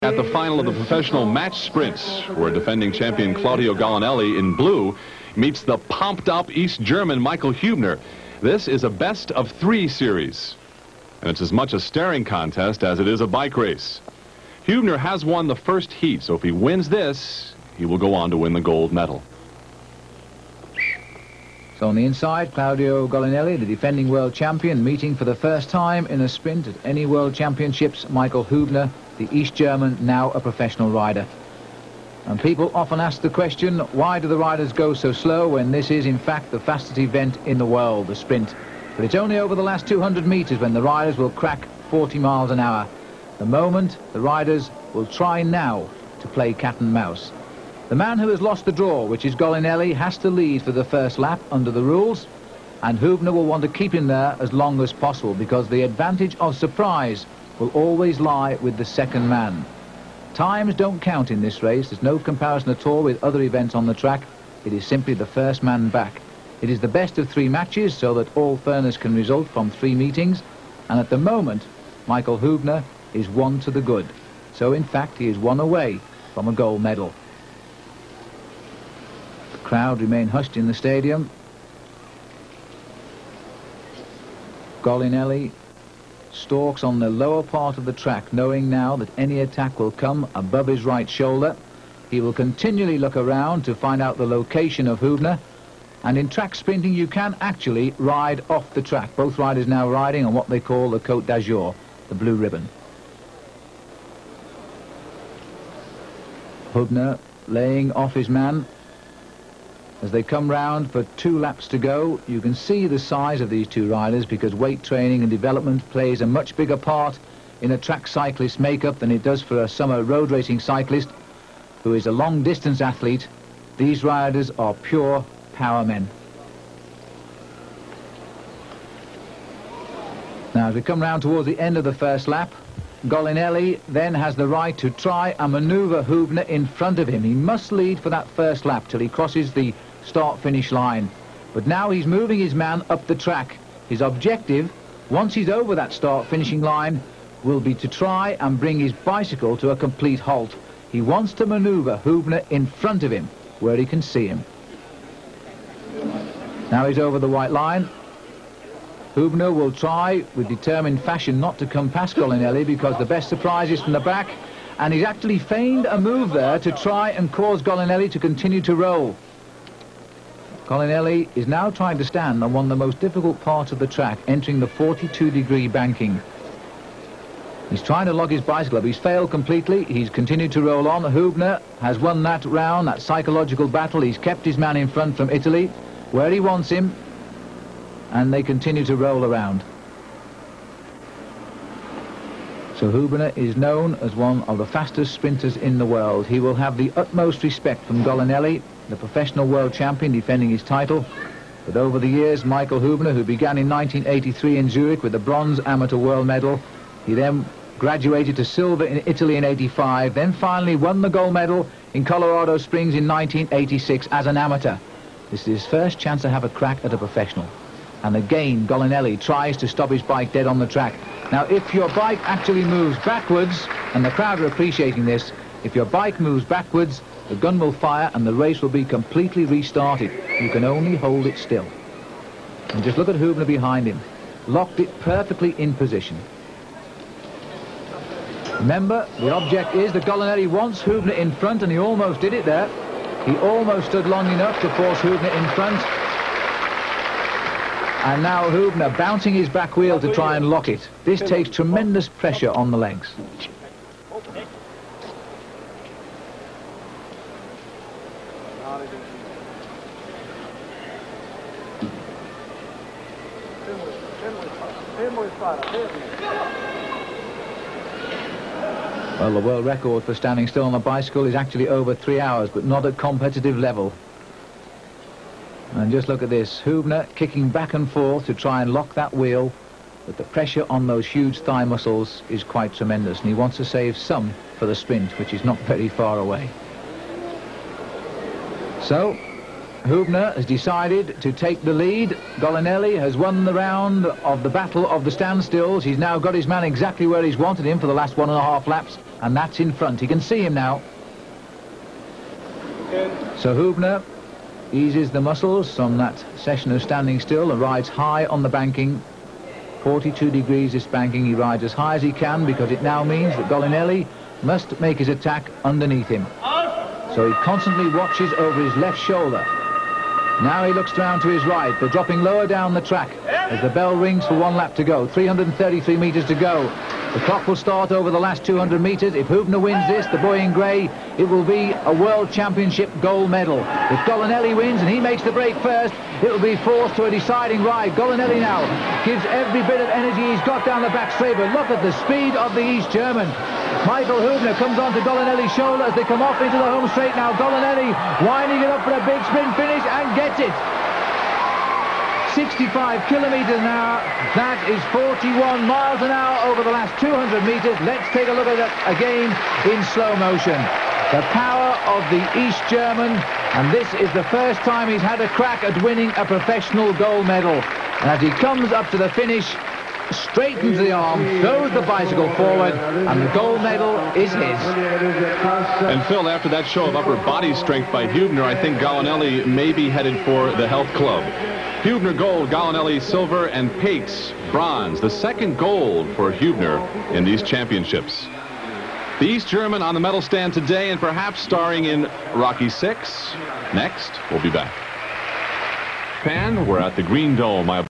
At the final of the professional match sprints, where defending champion Claudio Gallinelli in blue meets the pumped-up East German Michael Hubner. This is a best-of-3 series, and it's as much a staring contest as it is a bike race. Hubner has won the first heat, so if he wins this, he will go on to win the gold medal. So on the inside, Claudio Gallinelli, the defending world champion, meeting for the first time in a sprint at any world championships, Michael Hubner, the East German, now a professional rider. And people often ask the question, why do the riders go so slow when this is in fact the fastest event in the world, the sprint? But it's only over the last 200 meters when the riders will crack 40 miles an hour. The moment the riders will try now to play cat and mouse. The man who has lost the draw, which is Gallinelli, has to lead for the first lap under the rules, and Hubner will want to keep him there as long as possible because the advantage of surprise will always lie with the second man. Times don't count in this race. There's no comparison at all with other events on the track. It is simply the first man back. It is the best of 3 matches so that all fairness can result from 3 meetings, and at the moment Michael Hubner is 1 to the good. So in fact he is 1 away from a gold medal. The crowd remain hushed in the stadium. Gallinelli stalks on the lower part of the track, knowing now that any attack will come above his right shoulder. He will continually look around to find out the location of Hubner, and in track sprinting you can actually ride off the track. Both riders now riding on what they call the Côte d'Azur, the blue ribbon. Hubner laying off his man. As they come round for 2 laps to go, you can see the size of these 2 riders because weight training and development plays a much bigger part in a track cyclist makeup than it does for a summer road racing cyclist who is a long distance athlete. These riders are pure power men. Now as we come round towards the end of the first lap, Gallinelli then has the right to try and manoeuvre Hubner in front of him. He must lead for that first lap till he crosses the start-finish line. But now he's moving his man up the track. His objective, once he's over that start-finishing line, will be to try and bring his bicycle to a complete halt. He wants to manoeuvre Hubner in front of him, where he can see him. Now he's over the white line. Hubner will try with determined fashion not to come past Gallinelli because the best surprise is from the back, and he's actually feigned a move there to try and cause Gallinelli to continue to roll. Gallinelli is now trying to stand on one of the most difficult parts of the track, entering the 42-degree banking. He's trying to lock his bicycle up. He's failed completely. He's continued to roll on. Hubner has won that round, that psychological battle. He's kept his man in front from Italy, where he wants him, and they continue to roll around. So Hubner is known as one of the fastest sprinters in the world. He will have the utmost respect from Gallinelli, the professional world champion defending his title. But over the years, Michael Hubner, who began in 1983 in Zurich with the bronze amateur world medal, he then graduated to silver in Italy in '85, then finally won the gold medal in Colorado Springs in 1986 as an amateur. This is his first chance to have a crack at a professional. And again, Gallinelli tries to stop his bike dead on the track. Now, if your bike actually moves backwards, and the crowd are appreciating this, if your bike moves backwards, the gun will fire and the race will be completely restarted. You can only hold it still. And just look at Hubner behind him. Locked it perfectly in position. Remember, the object is that Gallinelli wants Hubner in front, and he almost did it there. He almost stood long enough to force Hubner in front. And now Hubner bouncing his back wheel to try and lock it. This takes tremendous pressure on the legs. Well, the world record for standing still on a bicycle is actually over 3 hours, but not at competitive level. And just look at this, Hubner kicking back and forth to try and lock that wheel, but the pressure on those huge thigh muscles is quite tremendous, and he wants to save some for the sprint, which is not very far away. So, Hübner has decided to take the lead. Golinelli has won the round of the battle of the standstills. He's now got his man exactly where he's wanted him for the last 1.5 laps, and that's in front. He can see him now. So Hübner eases the muscles from that session of standing still and rides high on the banking. 42 degrees this banking. He rides as high as he can because it now means that Golinelli must make his attack underneath him. So he constantly watches over his left shoulder. Now he looks down to his right. They're dropping lower down the track as the bell rings for 1 lap to go. 333 metres to go. The clock will start over the last 200 metres. If Hübner wins this, the boy in grey, it will be a World Championship gold medal. If Golinelli wins and he makes the break first, it will be forced to a deciding ride. Golinelli now gives every bit of energy he's got down the back straight, but look at the speed of the East German. Michael Hübner comes onto Golinelli's shoulder as they come off into the home straight now. Golinelli winding it up for a big sprint finish and gets it. 65 kilometres an hour. That is 41 miles an hour over the last 200 metres. Let's take a look at that again in slow motion. The power of the East German, and this is the first time he's had a crack at winning a professional gold medal. And as he comes up to the finish, straightens the arm, throws the bicycle forward, and the gold medal is his. And Phil, after that show of upper body strength by Hübner, I think Golinelli may be headed for the health club. Hübner gold, Golinelli silver, and Pates bronze. The second gold for Hübner in these championships. The East German on the medal stand today, and perhaps starring in Rocky VI. Next, we'll be back. Pan, we're at the Green Dome.